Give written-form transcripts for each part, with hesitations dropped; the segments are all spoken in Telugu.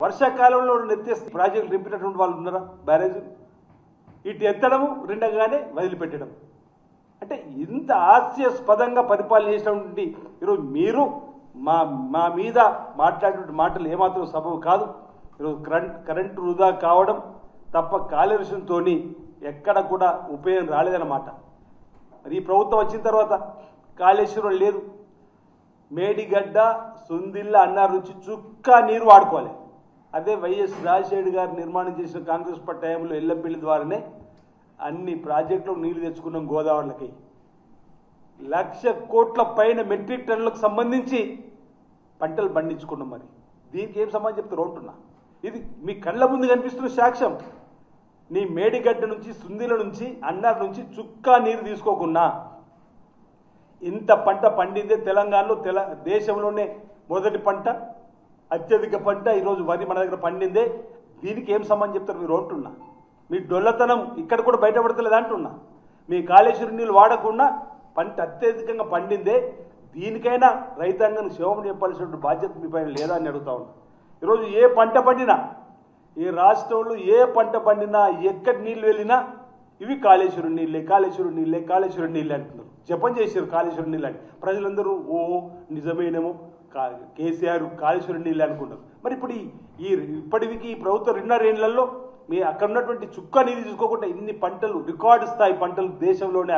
వర్షాకాలంలో నెత్తేస్తే ప్రాజెక్టులు నింపినటువంటి వాళ్ళు ఉన్నారా? బ్యారేజ్ ఇటు ఎత్తడము రెండగానే వదిలిపెట్టడం. అంటే ఇంత హాస్యాస్పదంగా పరిపాలన చేసినటువంటి ఈరోజు మీరు మా మీద మాట్లాడే మాటలు ఏమాత్రం సబబు కాదు. ఈరోజు కరెంటు వృధా కావడం తప్ప కాలుష్యంతో ఎక్కడ కూడా ఉపయోగం రాలేదన్నమాట. మరి ఈ ప్రభుత్వం వచ్చిన తర్వాత కాళేశ్వరం లేదు, మేడిగడ్డ సుందిల్ల అన్నారు నుంచి చుక్క నీరు వాడుకోవాలి. అదే వైఎస్ రాజశేఖర్ గారు నిర్మాణం చేసిన కాంగ్రెస్ పార్టీ టైంలో ఎల్లంపల్లి ద్వారానే అన్ని ప్రాజెక్టులకు నీళ్లు తెచ్చుకున్నాం. గోదావరికి 1,00,000 కోట్ల పైన మెట్రిక్ టన్నులకు సంబంధించి పంటలు పండించుకున్నాం. మరి దీనికి ఏం సమాధానం చెప్తారు అంటున్నా. ఇది మీ కళ్ళ ముందు కనిపిస్తున్న సాక్ష్యం. నీ మేడిగడ్డ నుంచి సుందిల నుంచి అన్నారు నుంచి చుక్కా నీరు తీసుకోకుండా ఇంత పంట పండిందే తెలంగాణలో దేశంలోనే మొదటి పంట, అత్యధిక పంట ఈరోజు వరి మన దగ్గర పండిందే. దీనికి ఏం సమాధానం చెప్తారు మీరు అంటున్నా. మీ డొల్లతనం ఇక్కడ కూడా బయటపడతలేదు అంటున్నా. మీ కాళేశ్వరం నీళ్ళు వాడకుండా పంట అత్యధికంగా పండిందే. దీనికైనా రైతాంగానికి శివం చెప్పాల్సిన బాధ్యత మీ పైన లేదా అని అడుగుతా ఉన్నా. ఈరోజు ఏ పంట పండినా, ఈ రాష్ట్రంలో ఏ పంట పండినా, ఎక్కడి నీళ్ళు వెళ్ళినా ఇవి కాళేశ్వరం నీళ్ళే, కాళేశ్వరం నీళ్ళే, కాళేశ్వరం నీళ్ళే అంటున్నారు. జపం చేశారు కాళేశ్వరం నీళ్ళు అని. ప్రజలందరూ ఓ నిజమేనేమో కేసీఆర్ కాళేశ్వరం నీళ్ళే అనుకుంటారు. మరి ఇప్పుడు ఇప్పటికి ఈ ప్రభుత్వం 2.5 ఏళ్లలో మీ అక్కడ ఉన్నటువంటి చుక్క నీళ్ళు తీసుకోకుండా ఇన్ని పంటలు, రికార్డు స్థాయి పంటలు దేశంలోనే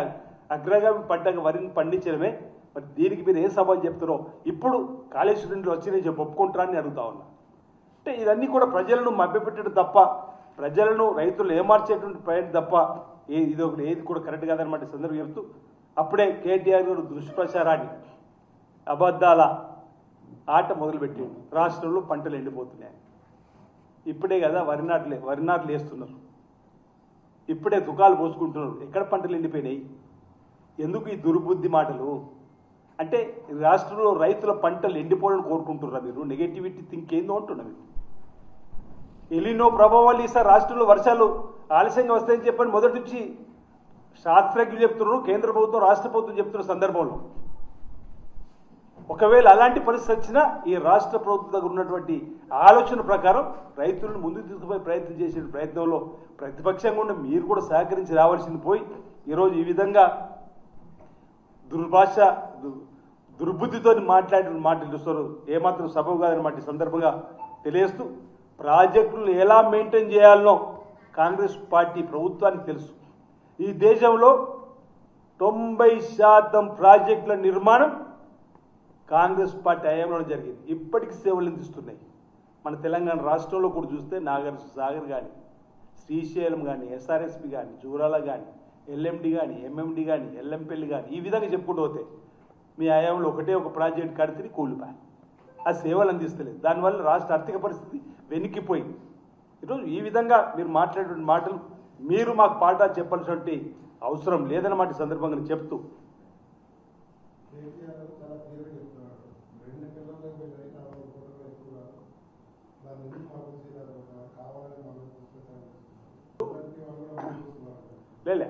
అగ్రగామి పంటగా వరిని పండించడమే. మరి దీనికి మీరు ఏ సవాలు చెప్తారో ఇప్పుడు కాళేశ్వరం నీళ్ళు వచ్చినాయి చెప్పి ఒప్పుకుంటారా అని అడుగుతా ఉన్నా. అంటే ఇదన్నీ కూడా ప్రజలను మభ్యపెట్టడం తప్ప, ప్రజలను రైతులు ఏమార్చేటువంటి ప్రయత్నం తప్ప ఏది కూడా కరెక్ట్ కాదనమాట. సందర్భం చెప్తూ అప్పుడే కేటీఆర్ గారు దుష్ప్రచారాన్ని, అబద్ధాల ఆట మొదలుపెట్టింది. రాష్ట్రంలో పంటలు ఎండిపోతున్నాయి. ఇప్పుడే కదా వరి నాట్లు వేస్తున్నారు, ఇప్పుడే తుకాలు పోసుకుంటున్నారు. ఎక్కడ పంటలు ఎండిపోయినాయి? ఎందుకు ఈ దుర్బుద్ధి మాటలు? అంటే రాష్ట్రంలో రైతుల పంటలు ఎండిపోవాలని కోరుకుంటున్నారా మీరు? నెగటివిటీ థింక్ ఏందో అంటున్నా. మీరు ఎలినో ప్రభావాలు ఈసారి రాష్ట్రంలో వర్షాలు ఆలస్యంగా వస్తాయని చెప్పని మొదటి నుంచి శాస్త్రజ్ఞులు చెప్తున్నారు, కేంద్ర ప్రభుత్వం రాష్ట్ర ప్రభుత్వం చెప్తున్న సందర్భంలో ఒకవేళ అలాంటి పరిస్థితి వచ్చినా ఈ రాష్ట్ర ప్రభుత్వం దగ్గర ఉన్నటువంటి ఆలోచన ప్రకారం రైతులను ముందుకు తీసుకుపోయే ప్రయత్నం చేసే ప్రయత్నంలో ప్రతిపక్షంగా ఉన్న మీరు కూడా సహకరించి రావాల్సింది పోయి ఈరోజు ఈ విధంగా దుర్బుద్ధితో మాట్లాడిన మాటలు చూస్తారు. ఏమాత్రం సబబు కాదన్నమాట. సందర్భంగా తెలియజేస్తూ ప్రాజెక్టులను ఎలా మెయింటైన్ చేయాలనో కాంగ్రెస్ పార్టీ ప్రభుత్వానికి తెలుసు. ఈ దేశంలో 90% ప్రాజెక్టుల నిర్మాణం కాంగ్రెస్ పార్టీ హయాంలో జరిగింది. ఇప్పటికీ సేవలు అందిస్తున్నాయి. మన తెలంగాణ రాష్ట్రంలో కూడా చూస్తే నాగార్జున సాగర్ కానీ, శ్రీశైలం కానీ, ఎస్ఆర్ఎస్పి కానీ, జూరాల కానీ, ఎల్ఎండి కానీ, ఎంఎండి కానీ, ఎల్లంపల్లి కానీ, ఈ విధంగా చెప్పుకుంటూ పోతే మీ హయాంలో ఒక ప్రాజెక్ట్ కడితే కూలిపోయి ఆ సేవలు అందిస్తలేదు. దానివల్ల రాష్ట్ర ఆర్థిక పరిస్థితి వెనక్కిపోయింది. ఈరోజు ఈ విధంగా మీరు మాట్లాడే మాటలు మీరు మాకు పాఠా చెప్పాల్సినటువంటి అవసరం లేదన్నమాట. సందర్భంగా చెప్తూ లేలే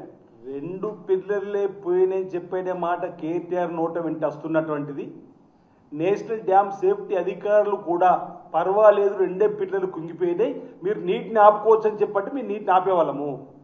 2 పిల్లర్లే పోయినాయి చెప్పేనే మాట కేటీఆర్ నోట వెంట వస్తున్నటువంటిది. నేషనల్ డ్యామ్ సేఫ్టీ అధికారులు కూడా పర్వాలేదు 2 పిల్లర్లు కుంగిపోయినాయి, మీరు నీటిని ఆపుకోవచ్చు అని చెప్పండి, మీరు నీటిని ఆపేవాళ్ళము.